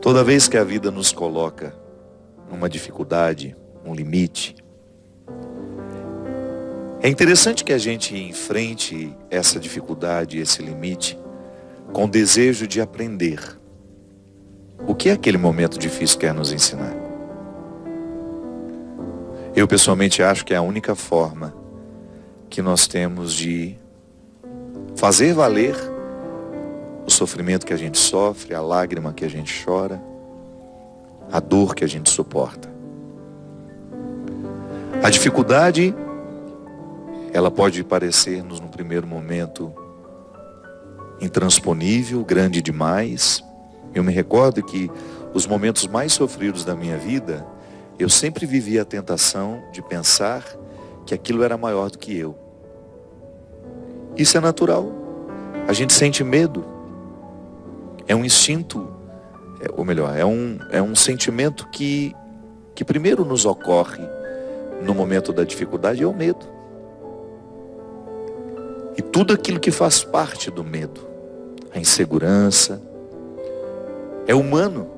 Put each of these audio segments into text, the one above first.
Toda vez que a vida nos coloca numa dificuldade, um limite, é interessante que a gente enfrente essa dificuldade, esse limite, com o desejo de aprender. O que aquele momento difícil quer nos ensinar? Eu pessoalmente acho que é a única forma que nós temos de fazer valer o sofrimento que a gente sofre, a lágrima que a gente chora, a dor que a gente suporta. A dificuldade, ela pode parecer-nos no primeiro momento intransponível, grande demais. Eu me recordo que os momentos mais sofridos da minha vida, eu sempre vivia a tentação de pensar que aquilo era maior do que eu. Isso é natural. A gente sente medo. É um instinto, ou melhor, é um sentimento que primeiro nos ocorre no momento da dificuldade, é o medo. E tudo aquilo que faz parte do medo, a insegurança, é humano.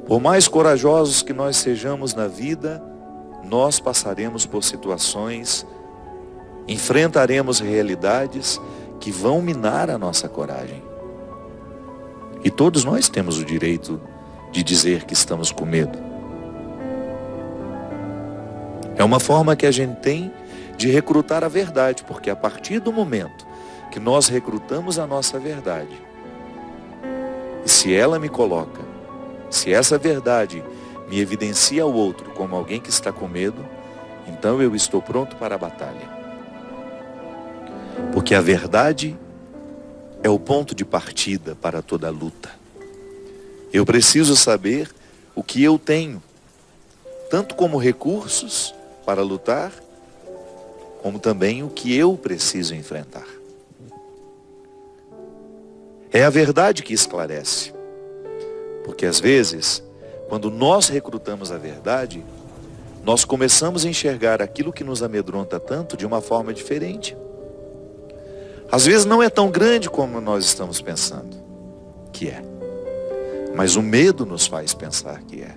Por mais corajosos que nós sejamos na vida, nós passaremos por situações, enfrentaremos realidades que vão minar a nossa coragem. E todos nós temos o direito de dizer que estamos com medo. É uma forma que a gente tem de recrutar a verdade, porque a partir do momento que nós recrutamos a nossa verdade, e se ela me coloca, se essa verdade me evidencia ao outro como alguém que está com medo, então eu estou pronto para a batalha. Porque a verdade é o ponto de partida para toda a luta. Eu preciso saber o que eu tenho, tanto como recursos para lutar, como também o que eu preciso enfrentar. É a verdade que esclarece. Porque às vezes, quando nós recrutamos a verdade, nós começamos a enxergar aquilo que nos amedronta tanto de uma forma diferente. Às vezes não é tão grande como nós estamos pensando que é. Mas o medo nos faz pensar que é.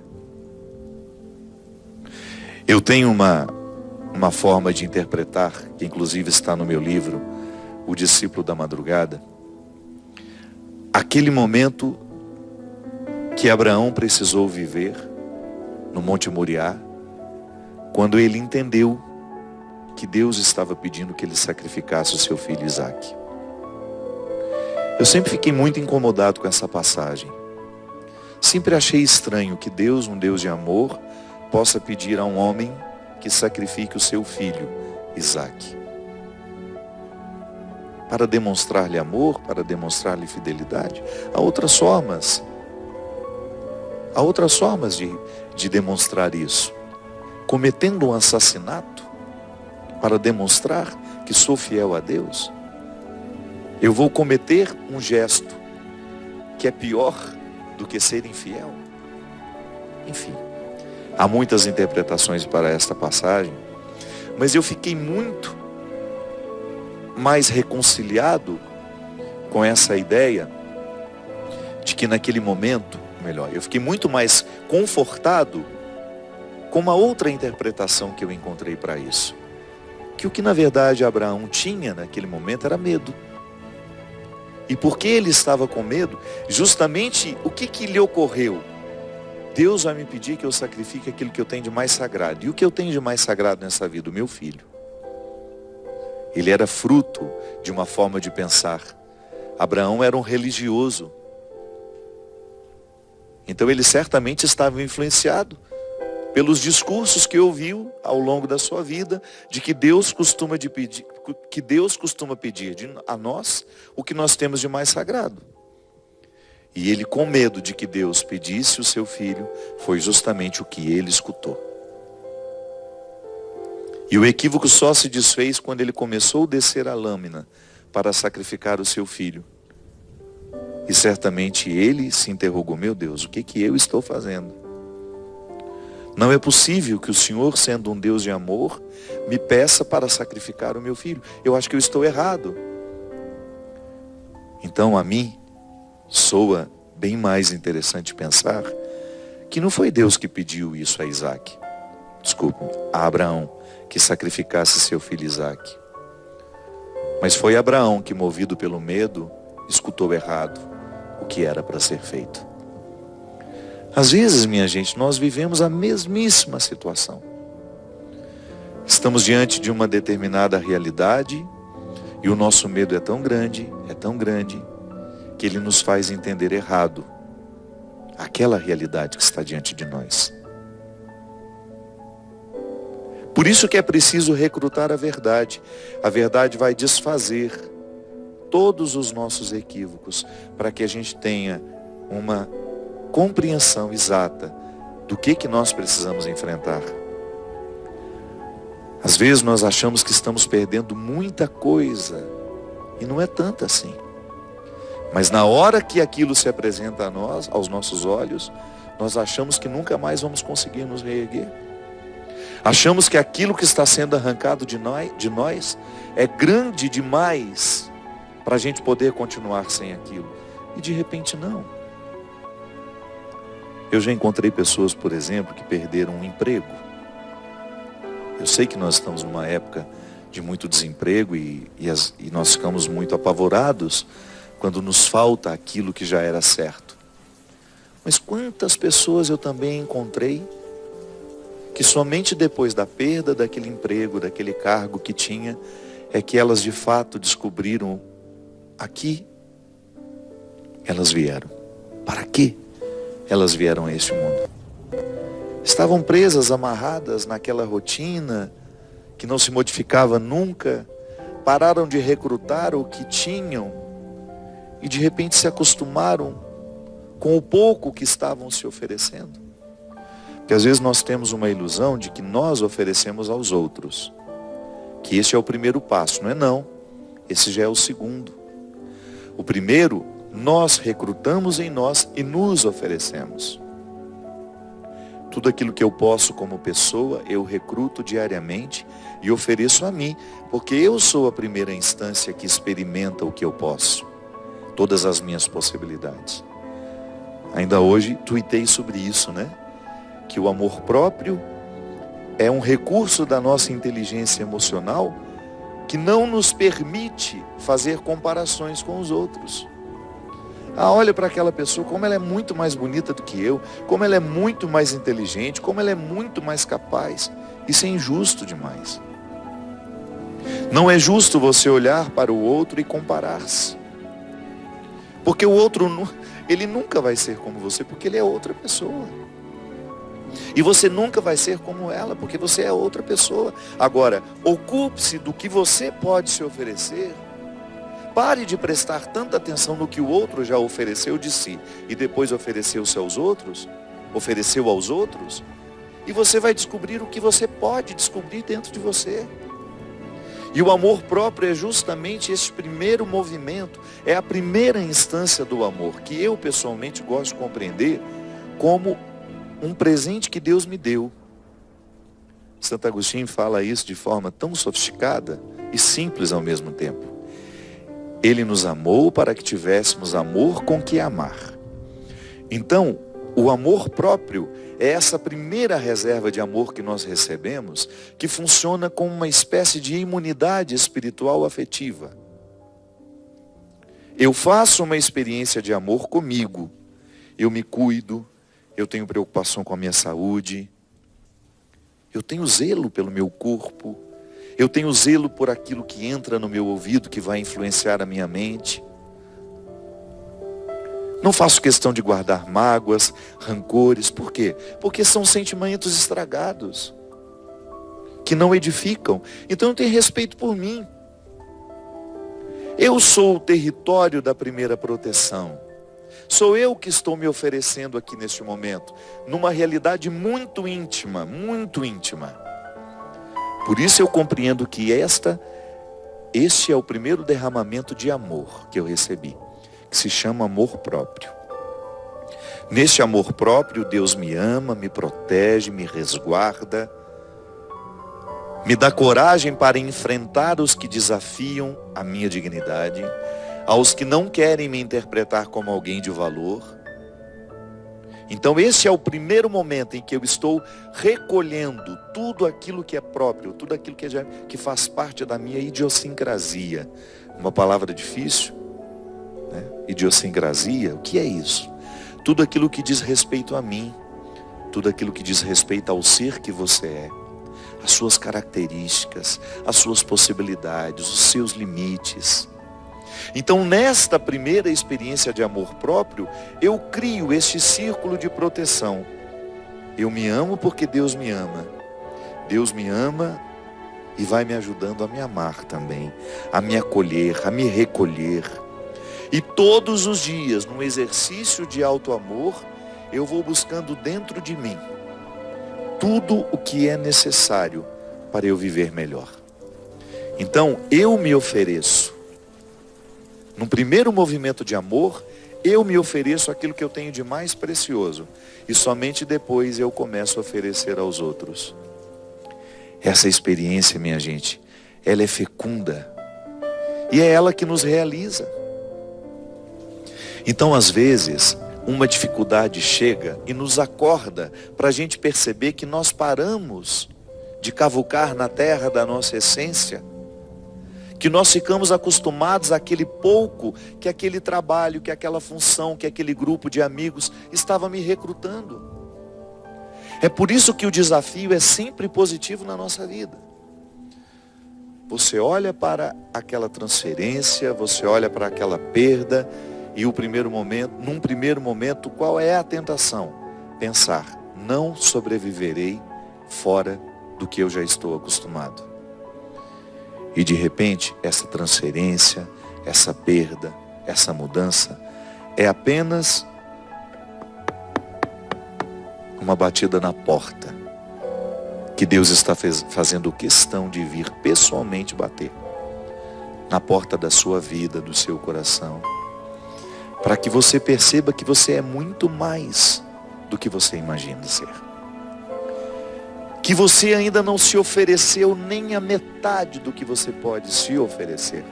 Eu tenho uma forma de interpretar, que inclusive está no meu livro, O Discípulo da Madrugada. Aquele momento que Abraão precisou viver no Monte Moriá, quando ele entendeu que Deus estava pedindo que ele sacrificasse o seu filho Isaque. Eu sempre fiquei muito incomodado com essa passagem. Sempre achei estranho que Deus, um Deus de amor, possa pedir a um homem que sacrifique o seu filho Isaque. Para demonstrar-lhe amor, para demonstrar-lhe fidelidade. Há outras formas. Há outras formas de demonstrar isso. Cometendo um assassinato para demonstrar que sou fiel a Deus. Eu vou cometer um gesto que é pior do que ser infiel. Enfim, há muitas interpretações para esta passagem, mas eu fiquei muito mais reconciliado com essa ideia de que naquele momento, melhor, eu fiquei muito mais confortado com uma outra interpretação que eu encontrei para isso. Que o que na verdade Abraão tinha naquele momento era medo. E porque ele estava com medo, justamente o que lhe ocorreu? Deus vai me pedir que eu sacrifique aquilo que eu tenho de mais sagrado. E o que eu tenho de mais sagrado nessa vida? O meu filho. Ele era fruto de uma forma de pensar. Abraão era um religioso. Então ele certamente estava influenciado pelos discursos que ouviu ao longo da sua vida, de que Deus costuma pedir a nós o que nós temos de mais sagrado. E ele, com medo de que Deus pedisse o seu filho, foi justamente o que ele escutou. E o equívoco só se desfez quando ele começou a descer a lâmina para sacrificar o seu filho. E certamente ele se interrogou: meu Deus, o que eu estou fazendo? Não é possível que o Senhor, sendo um Deus de amor, me peça para sacrificar o meu filho. Eu acho que eu estou errado. Então a mim soa bem mais interessante pensar que não foi Deus que pediu isso a Isaac. Desculpe, a Abraão, que sacrificasse seu filho Isaac. Mas foi Abraão que, movido pelo medo, escutou errado o que era para ser feito. Às vezes, minha gente, nós vivemos a mesmíssima situação. Estamos diante de uma determinada realidade e o nosso medo é tão grande, que ele nos faz entender errado aquela realidade que está diante de nós. Por isso que é preciso recrutar a verdade. A verdade vai desfazer todos os nossos equívocos para que a gente tenha uma compreensão exata do que nós precisamos enfrentar. Às vezes nós achamos que estamos perdendo muita coisa e não é tanto assim. Mas na hora que aquilo se apresenta a nós, aos nossos olhos, nós achamos que nunca mais vamos conseguir nos reerguer. Achamos que aquilo que está sendo arrancado de nós é grande demais para a gente poder continuar sem aquilo. E de repente não. Eu já encontrei pessoas, por exemplo, que perderam um emprego. Eu sei que nós estamos numa época de muito desemprego e nós ficamos muito apavorados quando nos falta aquilo que já era certo. Mas quantas pessoas eu também encontrei que somente depois da perda daquele emprego, daquele cargo que tinha, é que elas de fato descobriram aqui elas vieram. Para quê elas vieram a este mundo? Estavam presas, amarradas naquela rotina que não se modificava nunca, pararam de recrutar o que tinham e de repente se acostumaram com o pouco que estavam se oferecendo. Porque às vezes nós temos uma ilusão de que nós oferecemos aos outros, que esse é o primeiro passo. Não é não, esse já é o segundo. O primeiro, nós recrutamos em nós e nos oferecemos. Tudo aquilo que eu posso como pessoa, eu recruto diariamente e ofereço a mim, porque eu sou a primeira instância que experimenta o que eu posso, todas as minhas possibilidades. Ainda hoje tuitei sobre isso, né? Que o amor próprio é um recurso da nossa inteligência emocional que não nos permite fazer comparações com os outros. Olha para aquela pessoa, como ela é muito mais bonita do que eu, como ela é muito mais inteligente, como ela é muito mais capaz. Isso é injusto demais. Não é justo você olhar para o outro e comparar-se. Porque o outro, ele nunca vai ser como você, porque ele é outra pessoa. E você nunca vai ser como ela, porque você é outra pessoa. Agora, ocupe-se do que você pode se oferecer. Pare de prestar tanta atenção no que o outro já ofereceu de si e depois ofereceu aos outros, e você vai descobrir o que você pode descobrir dentro de você. E o amor próprio é justamente esse primeiro movimento, é a primeira instância do amor, que eu pessoalmente gosto de compreender como um presente que Deus me deu. Santo Agostinho fala isso de forma tão sofisticada e simples ao mesmo tempo. Ele nos amou para que tivéssemos amor com que amar. Então, o amor próprio é essa primeira reserva de amor que nós recebemos, que funciona como uma espécie de imunidade espiritual afetiva. Eu faço uma experiência de amor comigo. Eu me cuido, eu tenho preocupação com a minha saúde, eu tenho zelo pelo meu corpo, eu tenho zelo por aquilo que entra no meu ouvido, que vai influenciar a minha mente. Não faço questão de guardar mágoas, rancores. Por quê? Porque são sentimentos estragados, que não edificam. Então eu tenho respeito por mim. Eu sou o território da primeira proteção. Sou eu que estou me oferecendo aqui neste momento, numa realidade muito íntima, muito íntima. Por isso eu compreendo que este é o primeiro derramamento de amor que eu recebi, que se chama amor próprio. Neste amor próprio, Deus me ama, me protege, me resguarda, me dá coragem para enfrentar os que desafiam a minha dignidade, aos que não querem me interpretar como alguém de valor, Então esse é o primeiro momento em que eu estou recolhendo tudo aquilo que é próprio, tudo aquilo que faz parte da minha idiosincrasia. Uma palavra difícil, né? Idiosincrasia, o que é isso? Tudo aquilo que diz respeito a mim, tudo aquilo que diz respeito ao ser que você é, as suas características, as suas possibilidades, os seus limites. Então, nesta primeira experiência de amor próprio, eu crio este círculo de proteção. Eu me amo porque Deus me ama. Deus me ama e vai me ajudando a me amar também, a me acolher, a me recolher. E todos os dias, num exercício de auto-amor, eu vou buscando dentro de mim tudo o que é necessário para eu viver melhor. Então, eu me ofereço. Num primeiro movimento de amor, eu me ofereço aquilo que eu tenho de mais precioso. E somente depois eu começo a oferecer aos outros. Essa experiência, minha gente, ela é fecunda. E é ela que nos realiza. Então, às vezes, uma dificuldade chega e nos acorda para a gente perceber que nós paramos de cavucar na terra da nossa essência, que nós ficamos acostumados àquele pouco que aquele trabalho, que aquela função, que aquele grupo de amigos estava me recrutando. É por isso que o desafio é sempre positivo na nossa vida. Você olha para aquela transferência, você olha para aquela perda, e num primeiro momento, qual é a tentação? Pensar, não sobreviverei fora do que eu já estou acostumado. E de repente, essa transferência, essa perda, essa mudança, é apenas uma batida na porta, que Deus está fazendo questão de vir pessoalmente bater na porta da sua vida, do seu coração, para que você perceba que você é muito mais do que você imagina ser. Que você ainda não se ofereceu nem a metade do que você pode se oferecer.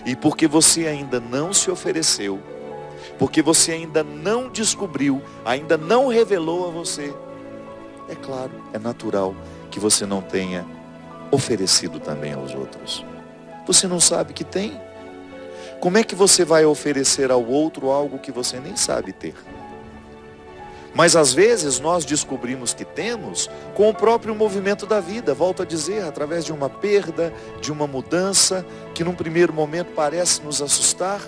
E porque você ainda não se ofereceu, porque você ainda não descobriu, ainda não revelou a você, é claro, é natural que você não tenha oferecido também aos outros. Você não sabe que tem? Como é que você vai oferecer ao outro algo que você nem sabe ter? Mas às vezes nós descobrimos que temos com o próprio movimento da vida, volto a dizer, através de uma perda, de uma mudança, que num primeiro momento parece nos assustar,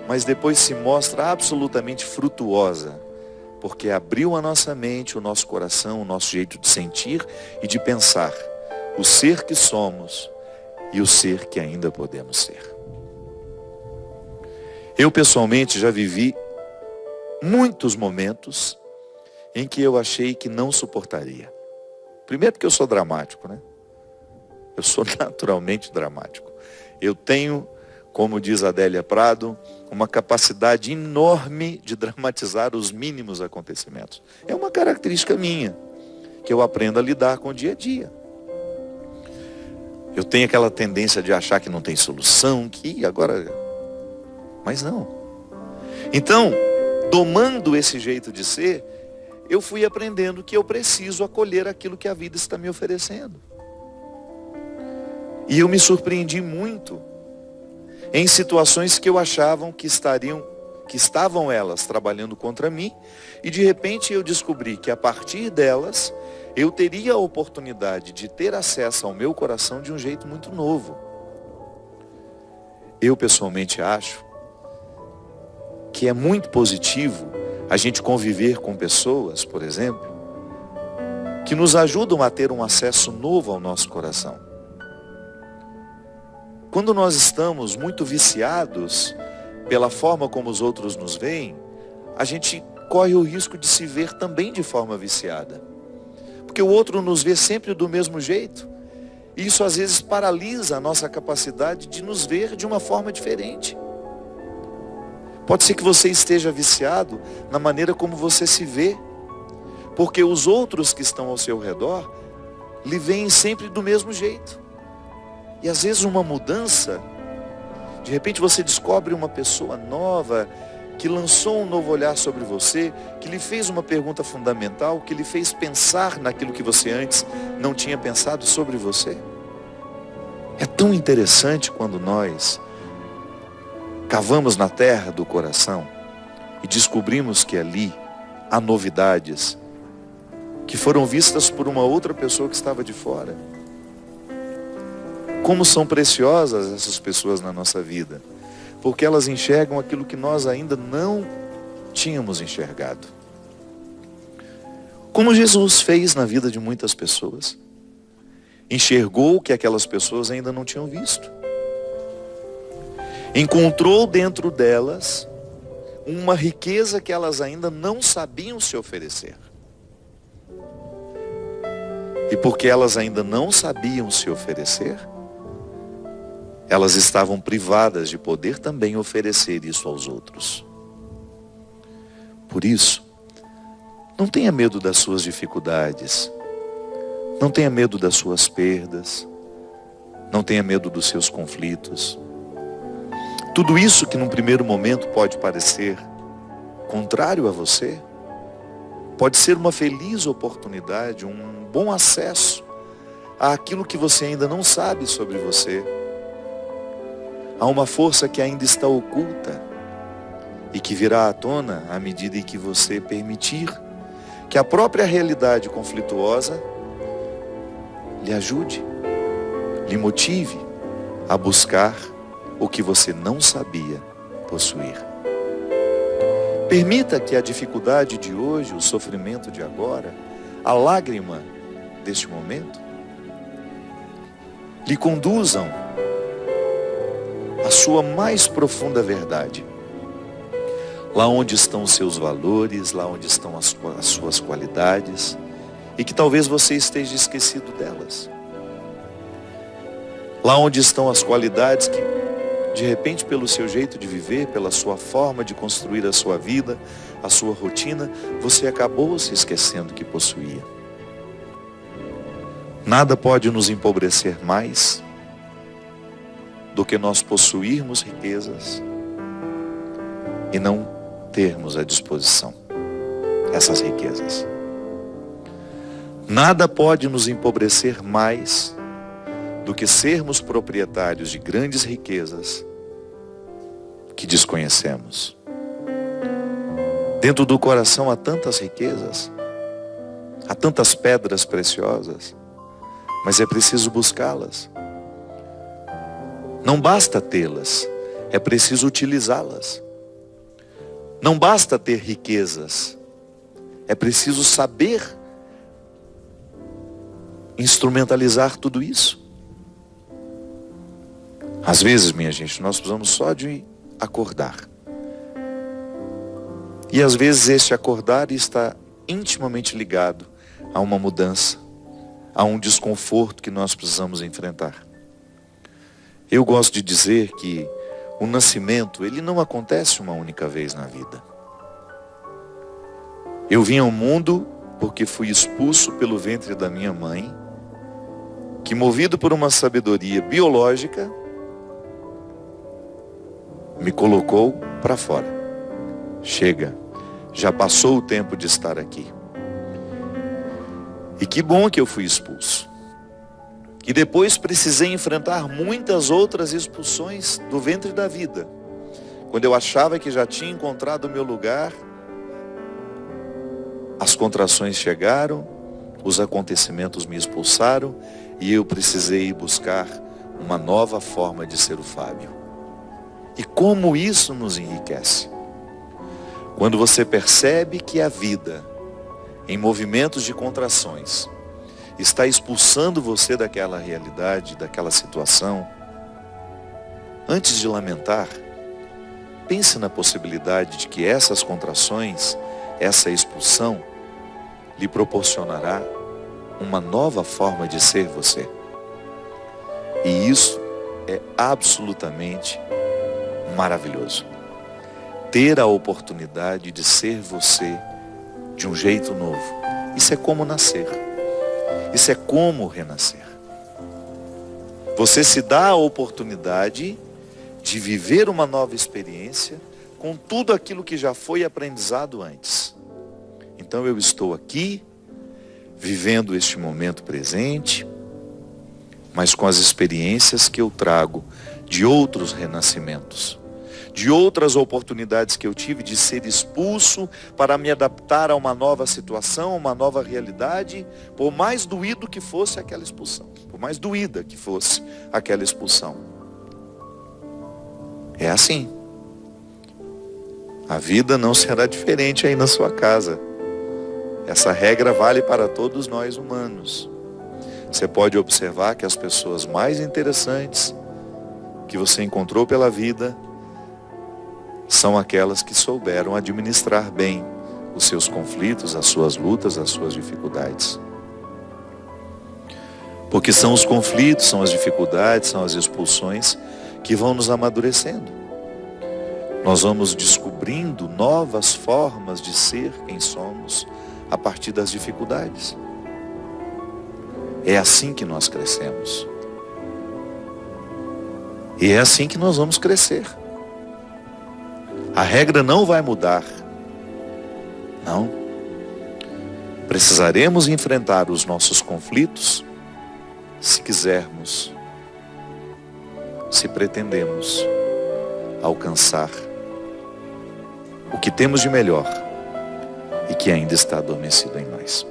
mas depois se mostra absolutamente frutuosa, porque abriu a nossa mente, o nosso coração, o nosso jeito de sentir e de pensar, o ser que somos e o ser que ainda podemos ser. Eu pessoalmente já vivi muitos momentos em que eu achei que não suportaria. Primeiro porque eu sou dramático, né? Eu sou naturalmente dramático. Eu tenho, como diz Adélia Prado, uma capacidade enorme de dramatizar os mínimos acontecimentos. É uma característica minha, que eu aprendo a lidar com o dia a dia. Eu tenho aquela tendência de achar que não tem solução, que agora... Mas não. Então, domando esse jeito de ser, eu fui aprendendo que eu preciso acolher aquilo que a vida está me oferecendo. E eu me surpreendi muito em situações que eu achava que estavam elas trabalhando contra mim, e de repente eu descobri que a partir delas, eu teria a oportunidade de ter acesso ao meu coração de um jeito muito novo. Eu pessoalmente acho que é muito positivo a gente conviver com pessoas, por exemplo, que nos ajudam a ter um acesso novo ao nosso coração. Quando nós estamos muito viciados pela forma como os outros nos veem, a gente corre o risco de se ver também de forma viciada. Porque o outro nos vê sempre do mesmo jeito. E isso às vezes paralisa a nossa capacidade de nos ver de uma forma diferente. Pode ser que você esteja viciado na maneira como você se vê, porque os outros que estão ao seu redor lhe veem sempre do mesmo jeito. E às vezes uma mudança, de repente você descobre uma pessoa nova que lançou um novo olhar sobre você, que lhe fez uma pergunta fundamental, que lhe fez pensar naquilo que você antes não tinha pensado sobre você? É tão interessante quando nós cavamos na terra do coração e descobrimos que ali há novidades que foram vistas por uma outra pessoa que estava de fora. Como são preciosas essas pessoas na nossa vida, porque elas enxergam aquilo que nós ainda não tínhamos enxergado. Como Jesus fez na vida de muitas pessoas. Enxergou o que aquelas pessoas ainda não tinham visto. Encontrou dentro delas uma riqueza que elas ainda não sabiam se oferecer. E porque elas ainda não sabiam se oferecer, elas estavam privadas de poder também oferecer isso aos outros. Por isso, não tenha medo das suas dificuldades, não tenha medo das suas perdas, não tenha medo dos seus conflitos. Tudo isso que num primeiro momento pode parecer contrário a você, pode ser uma feliz oportunidade, um bom acesso àquilo que você ainda não sabe sobre você. Há uma força que ainda está oculta e que virá à tona à medida em que você permitir que a própria realidade conflituosa lhe ajude, lhe motive a buscar o que você não sabia possuir. Permita que a dificuldade de hoje, o sofrimento de agora, a lágrima deste momento, lhe conduzam à sua mais profunda verdade. Lá onde estão os seus valores, lá onde estão as suas qualidades, e que talvez você esteja esquecido delas. Lá onde estão as qualidades que, de repente, pelo seu jeito de viver, pela sua forma de construir a sua vida, a sua rotina, você acabou se esquecendo que possuía. Nada pode nos empobrecer mais do que nós possuirmos riquezas e não termos à disposição essas riquezas. Nada pode nos empobrecer mais do que sermos proprietários de grandes riquezas que desconhecemos. Dentro do coração há tantas riquezas, há tantas pedras preciosas, mas é preciso buscá-las. Não basta tê-las, é preciso utilizá-las. Não basta ter riquezas, é preciso saber instrumentalizar tudo isso. Às vezes, minha gente, nós precisamos só de acordar. E às vezes este acordar está intimamente ligado a uma mudança, a um desconforto que nós precisamos enfrentar. Eu gosto de dizer que o nascimento, ele não acontece uma única vez na vida. Eu vim ao mundo porque fui expulso pelo ventre da minha mãe, que, movido por uma sabedoria biológica, me colocou para fora. Chega, já passou o tempo de estar aqui. E que bom que eu fui expulso. E depois precisei enfrentar muitas outras expulsões do ventre da vida. Quando eu achava que já tinha encontrado o meu lugar, as contrações chegaram, os acontecimentos me expulsaram e eu precisei buscar uma nova forma de ser o Fábio. E como isso nos enriquece? Quando você percebe que a vida, em movimentos de contrações, está expulsando você daquela realidade, daquela situação, antes de lamentar, pense na possibilidade de que essas contrações, essa expulsão, lhe proporcionará uma nova forma de ser você. E isso é absolutamente maravilhoso. Ter a oportunidade de ser você de um jeito novo. Isso é como nascer. Isso é como renascer. Você se dá a oportunidade de viver uma nova experiência com tudo aquilo que já foi aprendizado antes. Então eu estou aqui, vivendo este momento presente, mas com as experiências que eu trago de outros renascimentos, de outras oportunidades que eu tive de ser expulso para me adaptar a uma nova situação, uma nova realidade, por mais doído que fosse aquela expulsão, por mais doída que fosse aquela expulsão. É assim. A vida não será diferente aí na sua casa. Essa regra vale para todos nós humanos. Você pode observar que as pessoas mais interessantes que você encontrou pela vida são aquelas que souberam administrar bem os seus conflitos, as suas lutas, as suas dificuldades. Porque são os conflitos, são as dificuldades, são as expulsões que vão nos amadurecendo. Nós vamos descobrindo novas formas de ser quem somos a partir das dificuldades. É assim que nós crescemos. E é assim que nós vamos crescer. A regra não vai mudar. Não. Precisaremos enfrentar os nossos conflitos se quisermos, se pretendemos alcançar o que temos de melhor e que ainda está adormecido em nós.